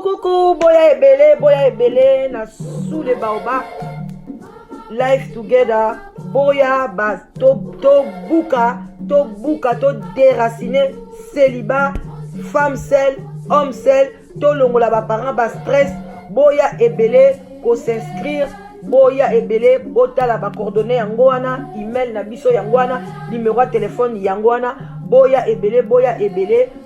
Coucou, boya ebele na sous les baobab. Life together, boya bas to buka, to déraciner célibat, femme seule, homme seul, to longola ba parents ba stress, boya ebele ko s'inscrire, boya ebele botala ba coordonnées yango wana, email na biso yango wana, numéro de téléphone yango wana, boya ebele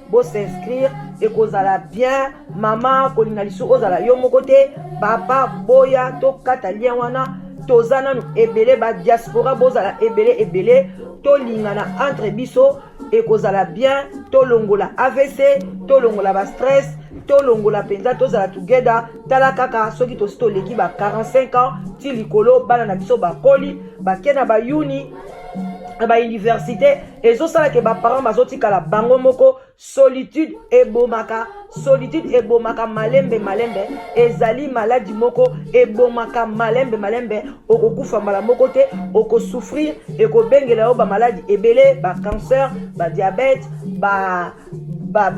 bo s'inscrire et kozala bien, maman kolinga lisu ozala yo moko te, papa boya to kata lien wana. Tozana nu ebele ba diaspora bozala ebele to lingana entre biso et kozala bien, to longola AVC, to longola ba stress, to longola penza tozala together. Tala kaka soki to sto leki ba 45 ans ti likolo bana na biso ba koli ba kena ba uni ba université ezosala ke ba parents bazotikala bango moko. Solitude ebomaka malembe ezali maladie moko ebomaka malembe okokufa mbala moko te okosouffrir ekobengela yo ba maladie ebele, ba cancer, ba diabète, ba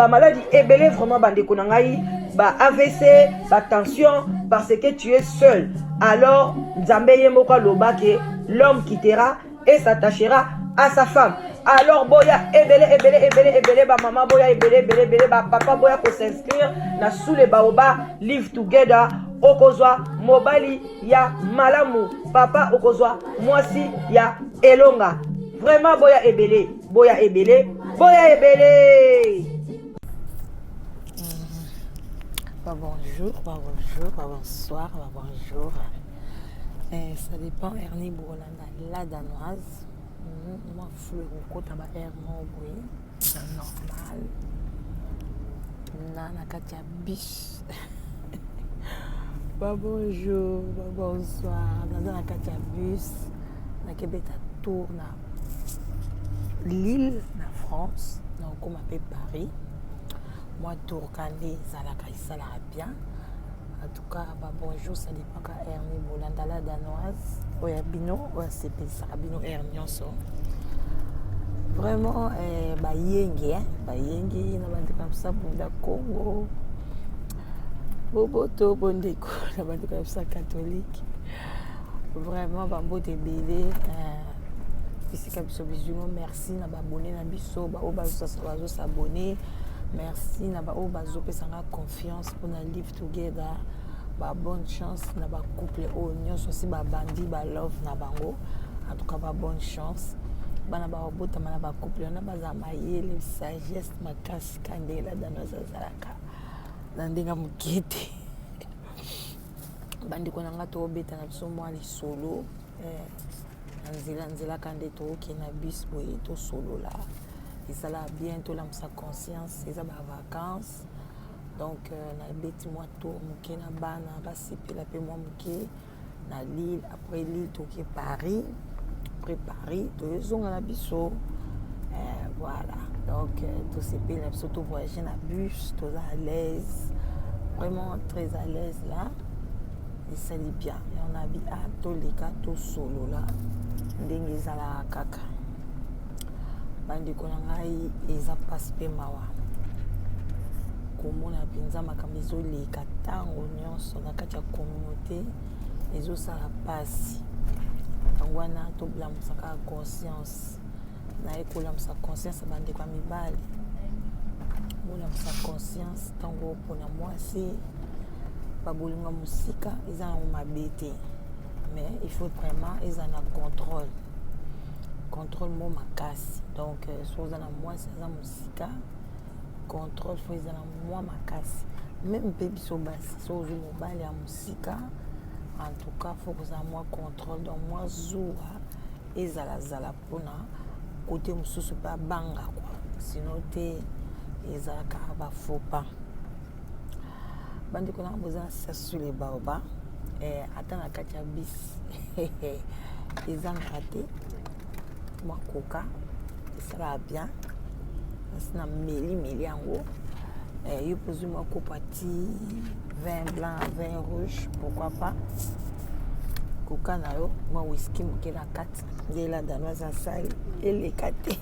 maladie ebele vraiment bandeko na ngai, ba AVC, ba tension, parce que tu es seul. Alors Nzambe ye moko aloba ke l'homme quittera et s'attachera à sa femme. Alors boya ebele ba maman boya ebele ba papa boya ko s'inscrire na sous les baobab live together. Okozwa mobali ya malamu, papa okozwa mwasi ya elonga. Vraiment boya ebele. Bonjour, bonsoir, bonjour. Ça dépend, Ernie Bourlanda, la danoise. Moi, fleur au côté de l'air c'est normal. Nana Katia bis. Bonjour, bonsoir. Nana Katia bis. Na Québec à tour na Lille, na France. Donc on m'appelle Paris. Moi, tour Kandé, Zalaka, ça l'a bien. En tout cas, bonjour, ça dépend quand Ernie Bolanda la danoise. Oui, Bino, c'est ça, Bino Ernie, vraiment, Yengi, na bande comme ça, Bunda Congo, Boboto, Bondeko, la bande comme ça, catholique. Vraiment, Bambo de Bélé, ici, Kabissobizimo, merci, na abonné, na biso, bazo s'abonner. Merci, na ba bazo pesanga confiance pour na live together. Ba bonne chance na ba couple oignon aussi ba bandi ba love na bango. En tout cas ba bonne chance. Bana ba obota na ba couple na ba za mayele sagesse makasi kandela dans zalaka. Ndenga mukete. Bandi ko nanga to obeta na biso mwa li solo. Nzela kande to ki na bis boye to solo là. Et ça là bientôt là sa conscience ils ont vacances donc na beti moi tour muke na bana ba sipi la pe moi muke na Lille après Lille to ki Paris préparer to zonga na biso voilà donc tout ces pays là surtout voyager na bus tout à l'aise vraiment très à l'aise là et ça dit bien et on a bien tout les cas tout solo là ndenge za la kaka bandeko na ngai eza pasi mpe mawa komona mpenza makambo ezoleka ntango nyonso na kati ya communauté ezosala pasi yango wana tobulamusaka conscience naye kolamusa conscience ya bandeko ya mibali bolamusa conscience ntango mpona mwasi babolinga mosika eza nango mabe te mais il faut vraiment eza na contrôle mo makasi donc soza na mwasi aza mosika contrôle fo eza na mwa makasi même mpe biso basi sozo mobali ya mosika en tout cas faut kozala mwa contrôle donc mwa zuwa ezalazala mpona kote mosusu mpe abanga kwa sino te ezalaka bafaux pas bandeko nanga boza na sasu le baoba ata na kati ya bis ezangaka te mwa koka esala bien asi na meli yango yo pozwi mwa kopati vin blanc, vin rouge, pourquoi pas. Koka na yo mwa whisky moke na kati nde la danoise asali eleka te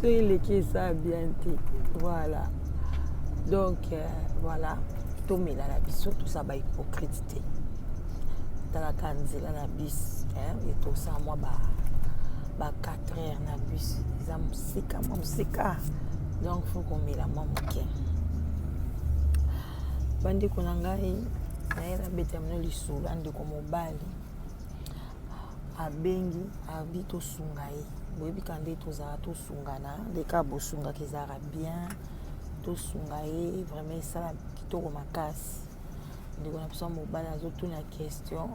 so eleki eza bien te. Voilà, donc voilà, tomela na biso toza bahypocrite te, talaka nzela na bus etosala mwa ba 4 heures na bus eza mwa mosika, donc faut komela mwa moke. Bandeko na ngai naye nabeta mino lisolo andeko mobali abengi abi tosunga ye, boyebika nde tozala tosungana ndeka bosungaka ezalaka bien, tosunga ye vraiment esala kitoko makasi. Ndeko na biso mobali azotuna question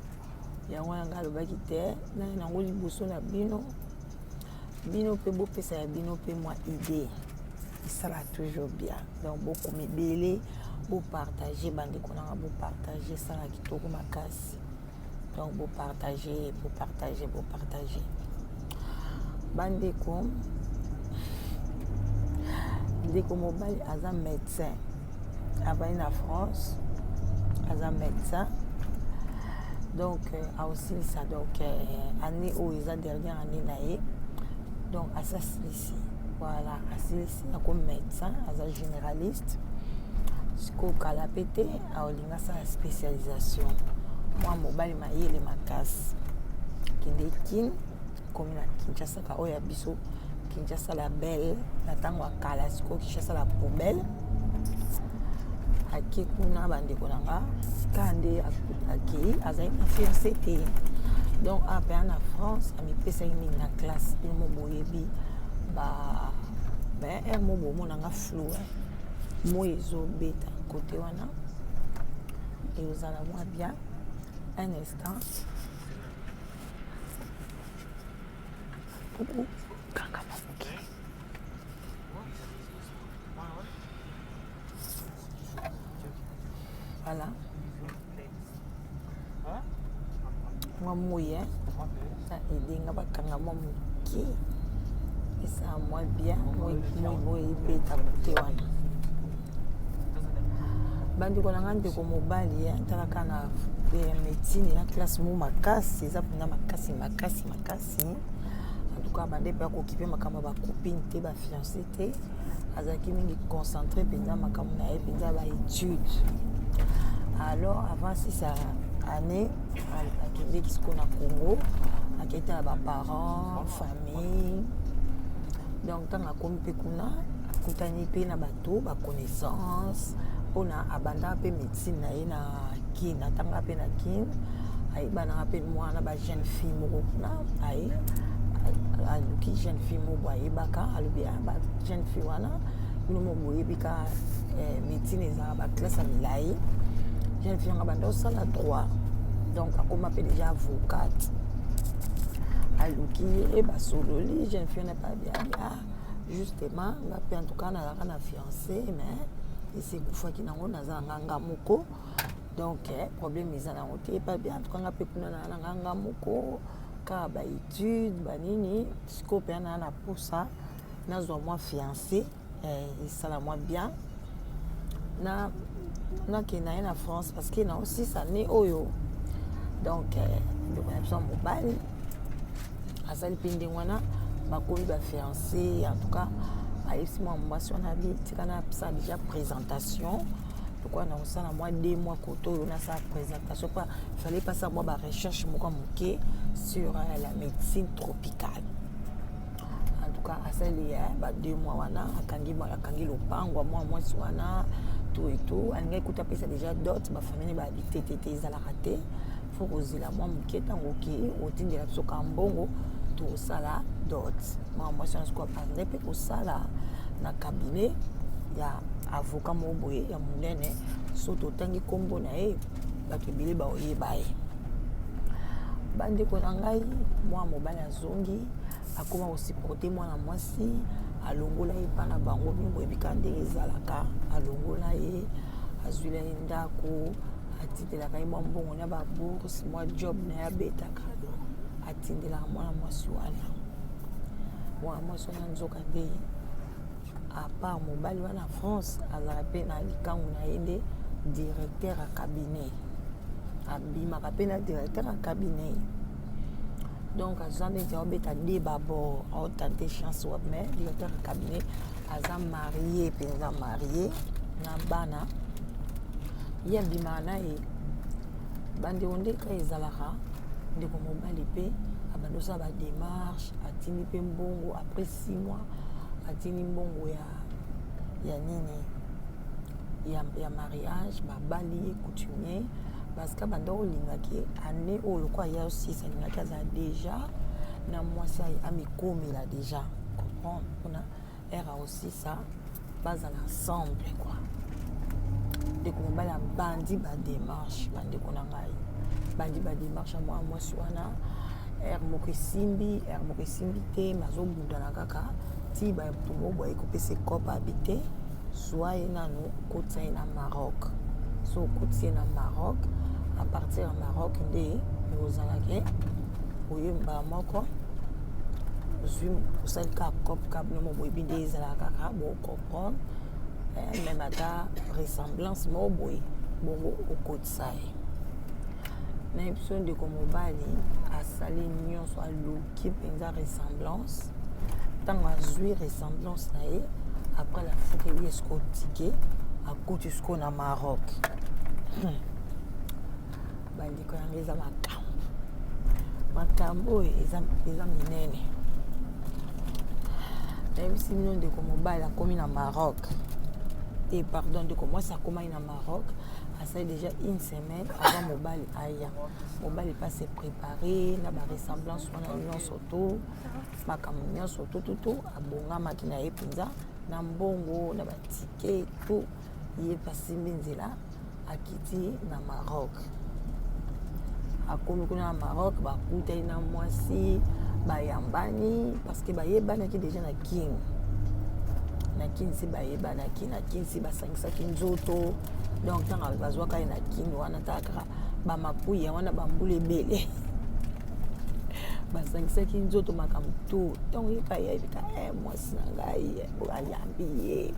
yango wana ngai alobaki te naye nango liboso na bino mpe bopesa ya bino mpe mwa idée esala toujours bien. Donc bokoma ebele bopartage bandeko nanga, bopartage esala kitoko makasi. Donc bopartage bandeko. Ndeko mobali aza médecin avai na France, aza médecin donc aosilisa donc année oyo eza dernière année na ye, donc asasilisi voilà, asilisi ako médecin aza généraliste. Sikoyo kala pe te aolinga asala spécialisation. Mwa mobali mayele makasi kende kine komi na Kinshasa ka oyo ya biso Kinshasa la belle na ntango akala. Sikoyo Kinshasa la poubelle ake kuna bandeko na nga sika nde akei azali na fiancé te, donc apea na France amipesaki mingi na classe bino mo boyebi ere mo bomonanga flou moi ezobeta kote wana eozala mwa bien. Un instant kangama moke voilà mwa moi na elenga bakanga mwa moke esala mwa bien moi ebeta kote wana. Bandeko na nga ndeko mobali talaka na médecine ya classe mo makasi eza mpena makasi. En tout cas bande mpe akokipe makambo ya bacopine te bafiancé te, azalaki mingi concentré mpenza makambo na ye mpenza baétude. Alors avant 6 années akendeki siko na Congo akei na baparents famille, donc ntango akomi mpe kuna akutani mpe na bato baconnaissance mpona abandaka mpe médecine na ye na kine. Atanga mpe na kine ayebanaka mpe mwana ba jeune fille moko kuna aye aluki jeune fille moko ayebaka alobi ba jeune fille wana bino mo boyebika médecine ezalaka baklasse ya milai. Jeune fille yanga banda osala droit, donc akoma mpe déjà avocate aluki ye basololi. Jeune fille wana pa bien justement nga mpe en tout cas nazalaka na fiancé mais esekufaki nango naza na nganga moko, donc problème eza nango te pa bien. En tout cas nga mpe kuna na nganga moko kaka baétude banini. Sikoyo mpe na na posa nazwa mwa fiancé esala mwa bien nakenda ye na France parce que na 6 années oyo, donc ndeko na biso mobali azali mpe ndenge wana bakomi bafiancé. En tout cas ayebisi mwa mwasi wana abi tika napesa déjà présentation pourquoi na osala mwa 2 mois koto oyo nasala présentation mpo fallait passer mwa barecherche moko moke sur la médecine tropicale. En tout cas asali ba 2 mois wana akangi lopango mwa mwasi wana tout et tout alingi ekuta apesa déjà dot bafamille bahabite te ezalaka te, fo kozela mwa moke ntango okei otindela biso ka mbongo tosala dot. Mwa mwasi wana sikoyo apande mpe kosala na cabinet ya avocat moko boye ya monene, so totangi nkombo na ye bato ebele baoyeba ye. Bandeko na ngai mwa mobali azongi akoma kosiporte mwana mwasi alongola ye mpa na bango bino boyebika ndenge ezalaka. Alongola ye azwila ye ndako atindelaka ye mwa mbongo na babourse mwa job na ye abetaka atindelaka mwana mwasi wana. Mwana mwasi wana nzoka nde part mobali wana France azala mpe na likangu na ye nde directeur ya cabinet abimaka mpe na directeur ya cabinet donc aza neti aobeta débat bord aotante chance wa mais directeur ya cabinet aza marié mpenza marié na bana ye abimaka na ye bandeko ndeka ezalaka ndeko mobali mpe abandosa badémarche atindi mpe mbongo après 6 mois atindi mbongo ya nini ya mariage babali ye coutumier parce que banda olingaki année oyo lokwa ya osisa alingaki azala déjà na mwasi amikomela déjà comprendre mpona ere osisa bazala ensemble quoi ndeko mobali abandi badémarche bandeko na ngai bandi badémarche ya mwa mwasi wana ere moko esimbi te bazobundana kaka ti bato moboye kopesa ekope abi te zwa ye nano okotisa ye na Maroc so okotisi ye na Maroc à partir ya Maroc nde ozalaki oyembala moko ozwi osali ka cope ka bino moboyebi nde ezalaka kaka bocomprendre même ata ressemblance moko boye bongo okotisa ye na biso ndeko mobali asali nyonso aluki mpenza ressemblance ntango azwi ressemblance na ye après la fois que est scotché à côté jusqu'au na Maroc bandiko yango eza makambo eza minene nayebisi bino ndeko mobali akomi na Maroc et pardon ndeko mwasi akomai na Maroc asali déjà une semaine avant mobali aya mobali pas se préparer na baressemblance wana nyonso to makambo nyonso to abongamaki na ye mpenza na mbongo na batike to ye pasimbi nzela akiti na Maroc akomi kuna na Maroc bakutani na mwasi bayambani parce que bayebanaki déjà na king si bayebanaki na king si basangisaki nzoto donc ntango bazwaka ye na king wana takaka bamapuya wana bambula ebele basangisaki nzoto makambo to ntango ye bayebika mwasi na ngai ayambi ye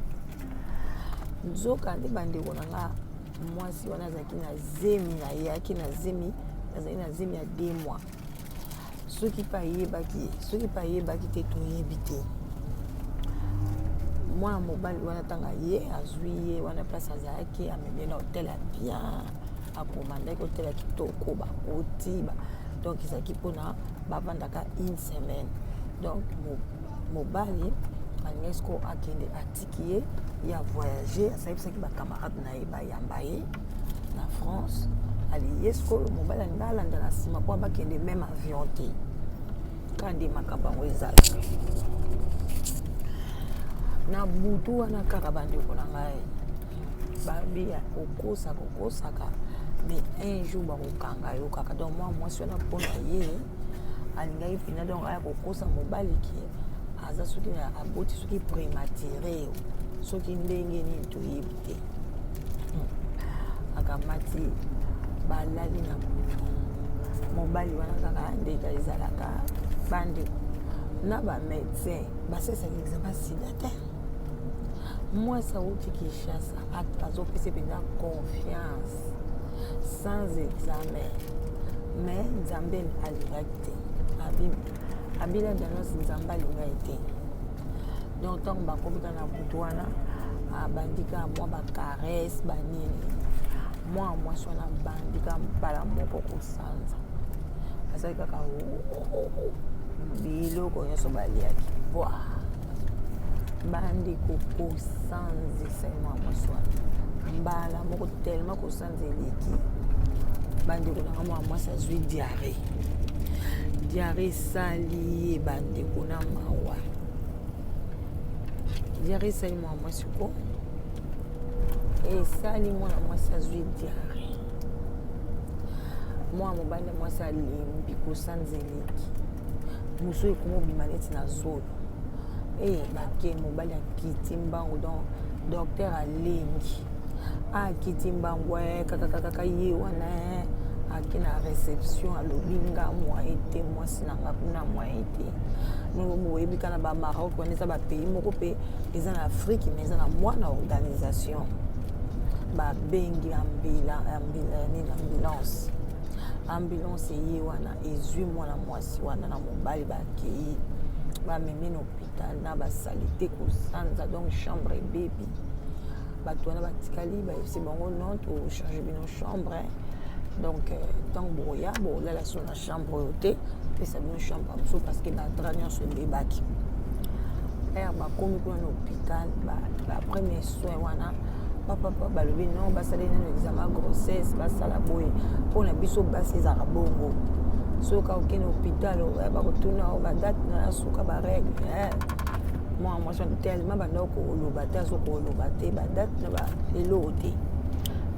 nzoka nde bandeko na nga mwasi wana azalaki na zemi na ye aki na zemi azalaki na zemi ya 2 mois soki pa yebaki te toyebi te mwana mobali wana ntango ye azwi ye wana place azalaki amemi na hotel ya bien akomandaki hotel ya kitoko bakoti donc ezalaki mpona bavandaka 1 semaine donc mobali alingi siko akende atiki ye ya voyager asayebisaki bacamarade na ye bayamba ye na France aliye siko mobali alingi alanda na nsima mpo bakende même avion te kandi makambo yango ezala na butu wana kaka bandeko na ngai babi okosaka mais un jour bakokanga yo kaka donc mwa mwasi wana mpona ye alingaki mpena donc aya kokosa mobali ki aza soki aboti soki prématuré soki ndenge nini toyebi te akamati balali na butu mobali wana kaka ndeka ezalaka bandeko na bamédecin basesaki examen sida te mwasi awuti Kinshasa azopesa mpenza confiance sans examen mais nzambe alingaki te abila diagnosi nzambe alingaki te donc ntango bakomika na butu wana bandika mwa bacaresse banini mwa mwasi wana bandika mbala moko kosanza azali kaka biloko nyonso baliaki bwa bandeko kosanzisa mwa mwasi wana mbala moko tellement kosanza eleki bandeko nanga mwa mwasi azwi diare esali ye bandeko na mawa diare esali mwa mwasi ko esali mwana mwasi azwi diare mwa mobali na mwasi alembi kosanza eleki mosu ekomobima neti na zolo bake mobali akiti mbango donc docteur alengi akiti mbango kakakaka ye wana aki na réception alobi nga moyen te mwasi na nga kuna moyen te boyebi kana bamaroc wana eza bapays moko mpe eza na afrique mais eza na mwana organisation babengi ambulance eye wana ezwi mwana mwasi wana na mobali bakei bamemi na hôpital na basalite kosanza donc chambre ebebi bato wana batikali bayebisi bango non tochange bino chambre donc ntango boya bolala so na chambre oyo te pesa bino chambre mosusu parce que badra nyonso ebebaki ere bakomi kuna na hôpital bapremier soin wana papa balobi non basali nano examen grossesse basala boye mpona biso basi ezaka bongo soka okende hôpital bakotuna o badate na suka barègle mwa mwasi tellement bandako koloba te azokoloba te badate na baeloo te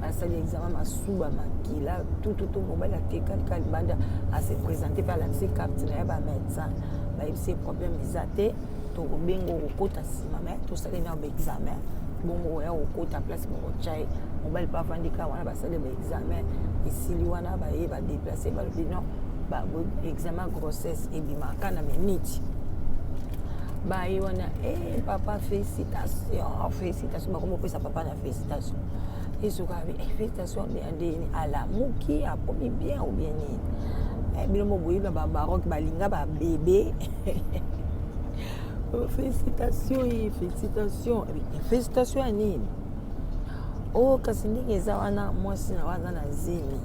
basali examen masuba makila tututu mobali atekalkali banda ase présente mpe alakisi carte na ye bamédecin bayebisi problème eza te tokobenga okokota nsima me tosali na baexamen bongo oya kokota place mokotya ye mobali mpe avandika wana basali baexamen esili wana baye badeplace balobi non examen grossesse ebimaka na minute baye wana papa félicitation bakomopesa papa na félicitation esoka félicitation bien ndeni alamuki akomi bien ou bien nini bilombo boyebi na babaroke balinga babebe félicitation ya nini kasi ndenge eza wana mwasi na waza na zemi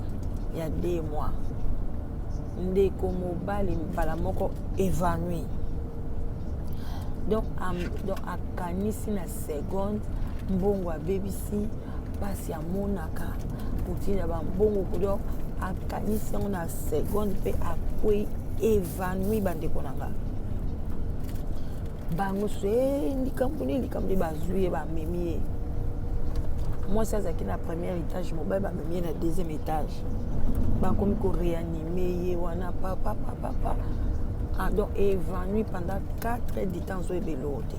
ya 2 mois ndeko mobali mbala moko évanoui donc akanisi na seconde mbongo abebisi mpasi amonaka kotina bambongo kodo akanisi yango na seconde mpe akwei évanoui bandeko na nga bango so likambo nde bazwi ye bamemi ye mwasi azalaki na premier étage mobali bamemi ye na deuxième étage bakomi koréanime ye wana papa donc évanoui pendant 4 heures du temps ozoyeba eloko te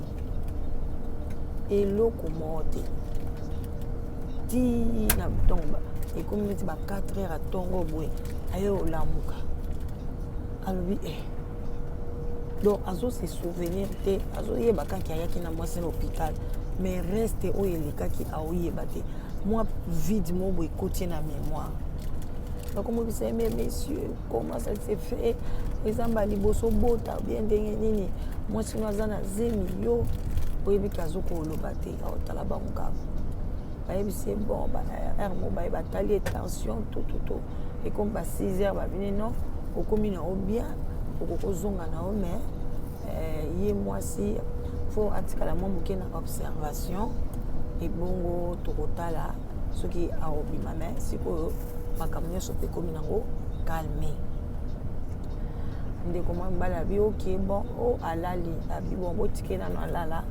eloko moko te ti na ntongo ekomi neti ba 4 heures atongo boye aye olamuka alobi donc azose souvenir te azoyeba kaki ayaki na mwasi na hôpital mais reste oyo elekaki aoyeba te mwa vide mo boye ekoti na mémoire bakomobisa mais messieurs comment ça se fait ezamba liboso bota bien ndenge nini mwasi no aza na zemi yo oyebiki azokoloba te aotala bango kaka bayebisi bon baere mo baye batali tension to ekomi ba 6 heures babini non okomi na o bien okokozonga na o mais ye mwasi fo atikala mwa moke na observation ebongo tokotala soki aobima me sikoyo makambo nyonso mpe ekomi nango calme ndeko mwa mobali abi ok bon alali abi bon botike nano alala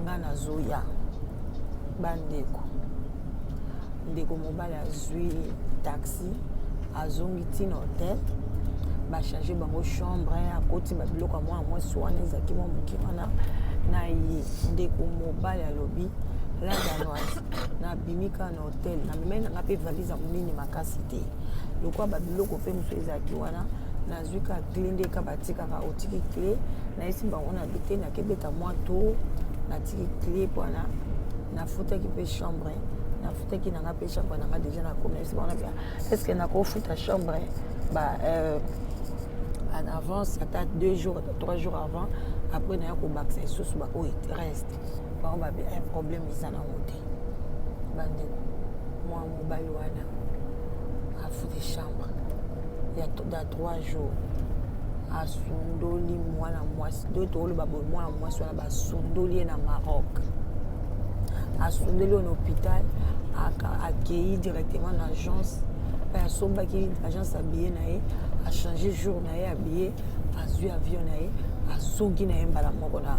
nga nazoya bandeko ndeko mobali azwi taxi azongi ntina hotel bachange bango chambre akoti babiloko ya mwana mwasi wana ezalaki mwa moke wana na ye ndeko mobali alobi landanoise nabimika na hotel namemai nanga mpe valise ya monene makasi te lokwa babiloko mpe mosu ezalaki wana nazwi ka cle ndeka batikaka otiki cle nayesi bango na bite nakebeta mwa to natiki cle mpona nafutaki mpe chambre nafutaki nanga mpe chambre nanga deja nakomi nayesi bango nabia estce nakofuta chambre en avance ata 2 jours 3 jours avant après naya kobakisa lisusu baoyo reste bango babe un problème eza nango te bandeko mwa mobali wana afute chambre ya 3 jours asundoli mwana mwasi do toloba boye mwana mwasi wana basundoli ye na Maroc asundoli oyo na hôpital akei directement na agence mpe asombaki agence abillet na ye achange jour na ye abillet azwi avion na ye azongi na ye mbala moko na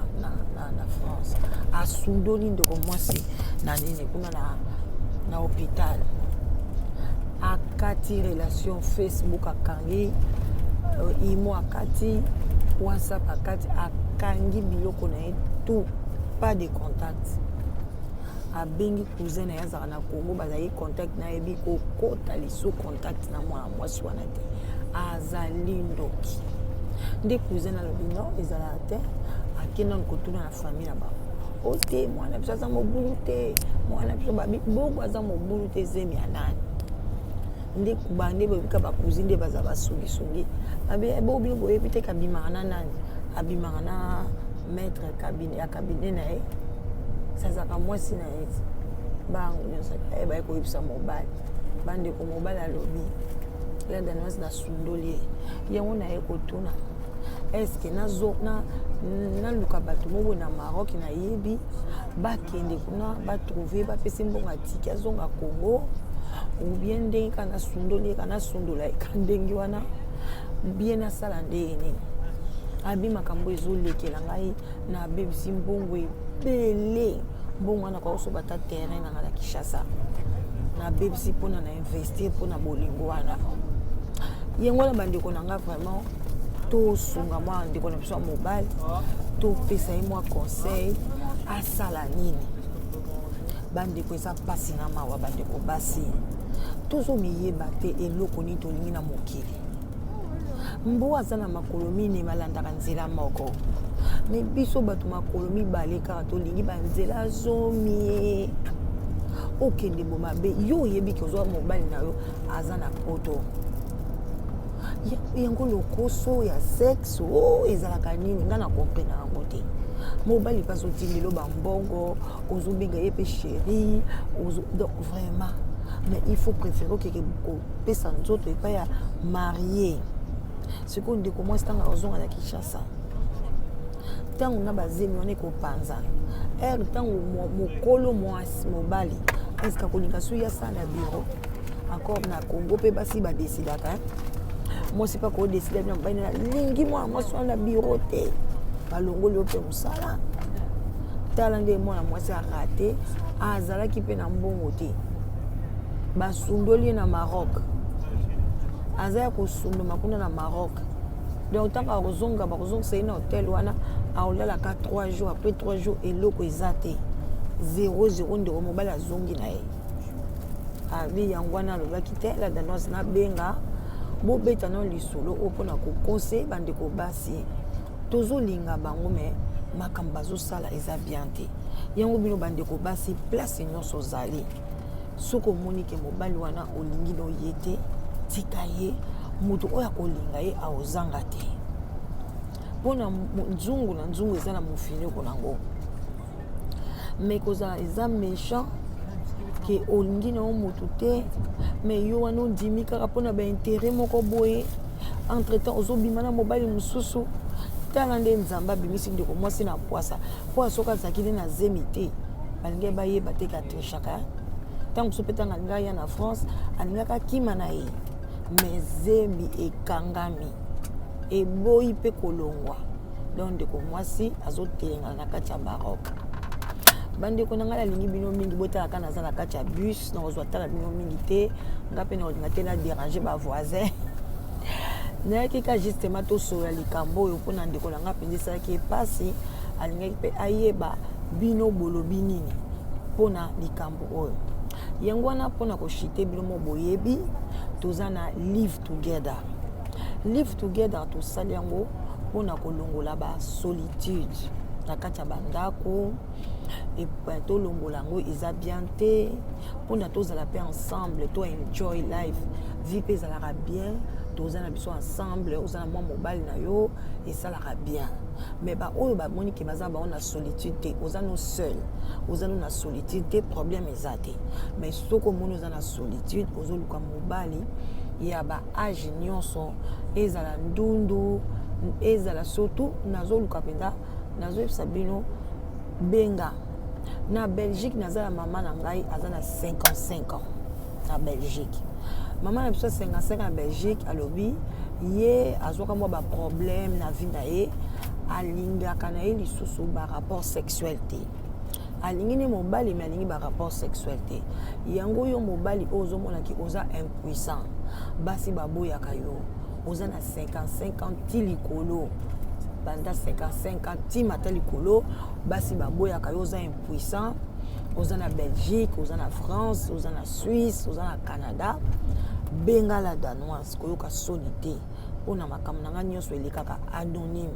France asundoli ndeko mwasi na nini kuna na hôpital akati relation Facebook akangi imo akati WhatsApp akati akangi biloko na ye tout pas de contact abengi cousin na yazaka na Congo bazali contact na yebi kokota liso contact na mwana mwasi wana te azali ndoki nde cousin alobi non ezala te akenda kotuna na famille na bango ote mwana biso aza mobulu te mwana biso babi bongo aza mobulu te zemi ya nani nde bande bobika bakuzi nde baza basungisungi abe bobili boyebi te kabimaka na nani abimaka na maître ya cabinet na ye sazaka mwasi na ye bango nyonso baye koyebisa mobali bandeko mobali alobi la danoise na sundoli yango na ye kotuna eske naluka bato mobo na Maroc na yebi bakende kuna batrouve bapesi mbongo tiki azonga Congo ou bien ndenge kana sundoli kana sundola ekandenge wana bien asala ndenge nini abi makambo ezolekela ngai na bebisi mbongo ebele mbongo wana kwa osobata terrain na ngala Kinshasa na bebisi mpona na investir mpona bolingo wana yango na bandeko na nga vraiment tosunga mwa ndeko na biso ya mobali topesa ye mwa conseil asala nini bandeko eza mpasi na mawa bandeko basi tozomiyeba te eloko nini tolingi na mokili mbo aza na makolo mine balandaka nzela moko me biso bato makolo mibale kaka tolingi banzela zomi okende bo mabe yo oyebi ke ozwa mobali na yo aza na poto yango lokoso ya sexe ezalaka nini nga na comprendre yango te mobali mpe azotindelo bambongo ozobenga ye mpe chéri donc vraiment mais il faut préférer okeke kopesa nzoto epai ya marié sikoyo ndeko mwasi ntango ozonga na Kinshasa ntango na bazemi wana ekopanza ere ntango mokolo mwasi mobali eske akolinga so ya sala biro encore na Congo mpe basi badesidaka mwasi mpe akodesida bina mobali na lingi mwana mwasi wana biro te balongoli yo mpe mosala tala nde mwana mwasi arate azalaki mpe na mbongo te basundoli ye na Maroc aza ya kosundoma kuna na Maroc donc ntango akozonga bakozongisa ye na hotel wana aolalaka 3 jours après 3 jours eloko eza te 00 ndeko mobali azongi na ye abi yango wana alobaki te la danoise nabenga bobeta na lisolo oyo mpona kokose bandeko basi tozolinga bango me makambo bazosala eza bien te yango bino bandeko basi place nyonso ozali soki omoni ke mobali wana olingi na oye te tika ye moto oyo akolinga ye aozanga te mpona nzungu na nzungu eza na mofiniko nango me kozala eza méchant ke olingi na yo motu te me yo wana ondimi kaka mpona baintere moko boye entretemps ozobima na mobali mosusu tala nde nzambe abimisi ndeko mwasi na pwasa mpo soki azalaki nde na zemi te balingi bayeba te katrishaka ntango mosusu mpe ntango alingaka ya na France alingaka kima na ye me zemi ekangami eboyi mpe kolongwa donc ndeko mwasi azotelengana na kati ya Maroc bandeko na ngai alingi bino mingi botalaka naza na kati ya bus nakozwa tala bino mingi te nga mpe nakolinga te na déranger bavoisin nayaki ka justement tosola likambo oyo mpona ndeko na nga mpenza esalaki epasi alingaki mpe ayeba bino bolobi nini mpona likambo oyo yango wana mpona koshite bino mo boyebi toza na live together tosali yango mpona kolongola basolitude na kati ya bandako epai tolongola yango eza bien te mpona tozala mpe ensemble to enjoy life vie mpe ezalaka bien toza na biso ensemble oza na mwa mobali na yo esalaka bien mais baoyo bamoni ke baza bango na solitude te oza no seul oza no na solitude te problème eza te mais soki omoni oza na solitude ozoluka mobali ya baage nyonso ezala ndundu ezala surtout nazoluka mpenza nazoyebisa bino benga na Belgique naza na mama na ngai aza na 55 ans na Belgique mama na biso 55 na Belgique alobi ye azwaka mwa baproblème na vie na ye alingaka na ye lisusu barapport sexuel te alingi ne mobali me alingi barapport sexuel te yango yo mobali oyo ozomonaki oza impuissant basi baboyaka yo oza na 55 ans ti likolo banda 55 ans ti mata likolo basi baboyaka yo oza impuissant oza na Belgique, oza na France, oza na Suisse, oza na Canada, benga la danoise koyoka solité. Mpona makambo na nga nyonso elekaka anonyme.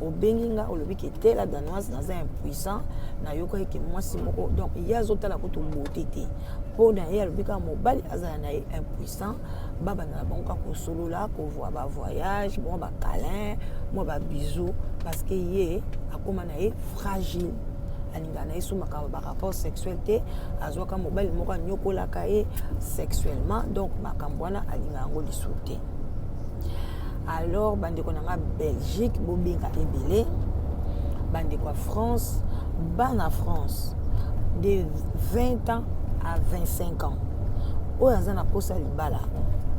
Obengi nga olobi ke te la danoise naza impuissant nayoka eke mwasi moko donc ye azotala kutu beauté te. Mpona ye alobi kaka mobali azala na ye impuissant babanda na bango kaka kosolola kovwa bavoyage mwa bacalin mwa babisou parce que ye akóma na ye fragile. Alinga na ye so makambo barapport sexuel te azwaka mobali moko anyokolaka ye sexuellement donc makambo wana alinga yango lisu te. Alors bandeko nanga Belgique bobenga ebele, bandeko France, bana France de 20 ans à 25 ans. Oyo aza na posa libala,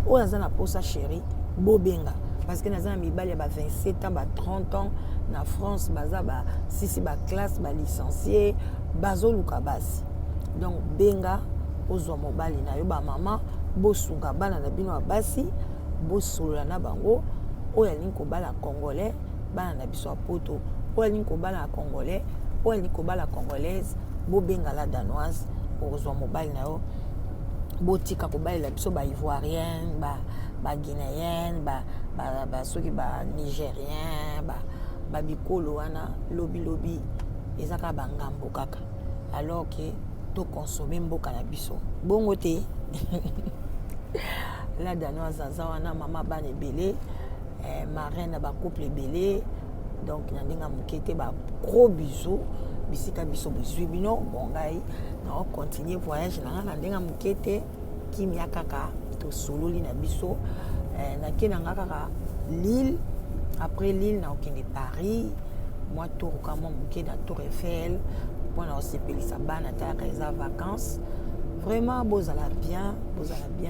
oyo aza na posa chéri, bobenga parce que naza na mibali ya ba 27 ans, ba 30 ans na France baza ba sisi ba classe ba licencié, bazoluka basi. Donc benga ozwa mobali na yo ba mama bosunga bana na bino basi bosolola na bango. Oyo alingi kobala congolais bana na biso apoto, oyo alingi kobala congolais, oyo alingi kobala congolaise, bobenga la danoise ozwa mobali na yo botika kobalela biso ba ivoirienne, ba guinéenne, ba soki ba nigérien, ba bikolo wana lobi ezaka bangambo kaka. Alors que to consommer mboka na biso bongo te. La danoise aza wana mama bana ebele, marraine na ba couple ebele, donc na ndinga mokete ba gros bisous bisika biso bozwi bino bongai na continuer voyage na ndinga mokete kimia kaka to sololi na biso na kenanga kaka Lille. Après Lille na okende Paris, moi tour kama mokete na Tour Eiffel mpona osepelisa bana talaka eza vacances. Vraiment bozala bien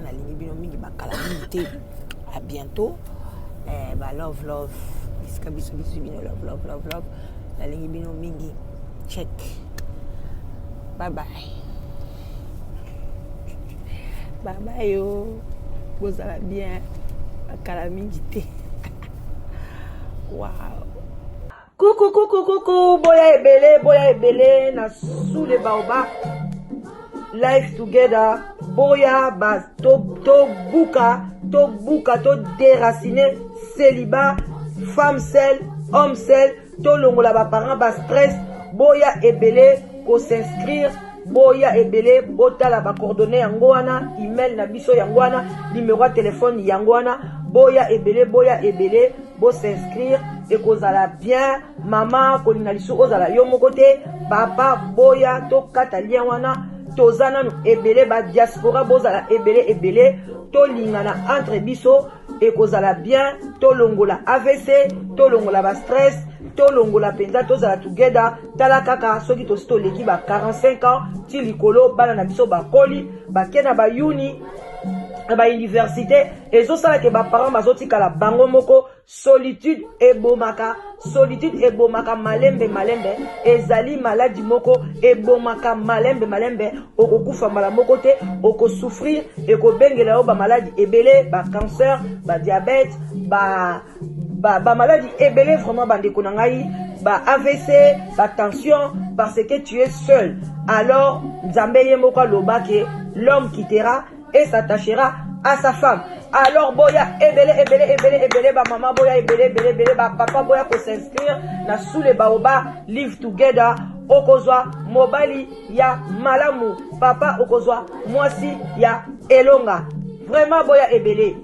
na lingi bino mingi bakala mingi te. À bientôt. Love bisika biso bino love la lingi bino mingi. Check. Bye yo. Bozala bien bakala mingi te. Wow. Coucou, boya ebele na sous les baobab. Life together, boya bas to buka to déraciner célibat, femme seule, homme seul, to longola ba parents ba stress, boya ebele ko s'inscrire, boya ebele botala ba coordonnées yango wana, email na biso yango wana, numéro de téléphone yango wana, boya ebele bo s'inscrire et kozala bien maman kolinga lisu ozala yo moko te, papa boya to kata lien wana tozana no ebele ba diaspora bozala ebele to lingana entre biso et kozala bien to longola AVC to longola ba stress to longola penza tozala together tala kaka soki to leki ba 45 ans ti likolo bana na biso ba koli ba kena ba uni ba université ezosala ke ba parents bazotikala bango moko. Solitude ebomaka malembe ezali maladi moko ebomaka malembe okokufa mbala moko te okosouffrir ekobengela yo ba maladi ebele ba cancer ba diabète ba maladi ebele vraiment bandeko na ngai ba AVC ba tension parce que tu es seul. Alors Nzambe ye moko aloba ke l'homme quittera et s'attachera à sa femme. Alors boya ebele ba maman boya ebele ba papa boya ko s'inscrire na sous les baobab live together okozwa mobali ya malamu papa okozwa mwasi ya elonga. Vraiment boya ebele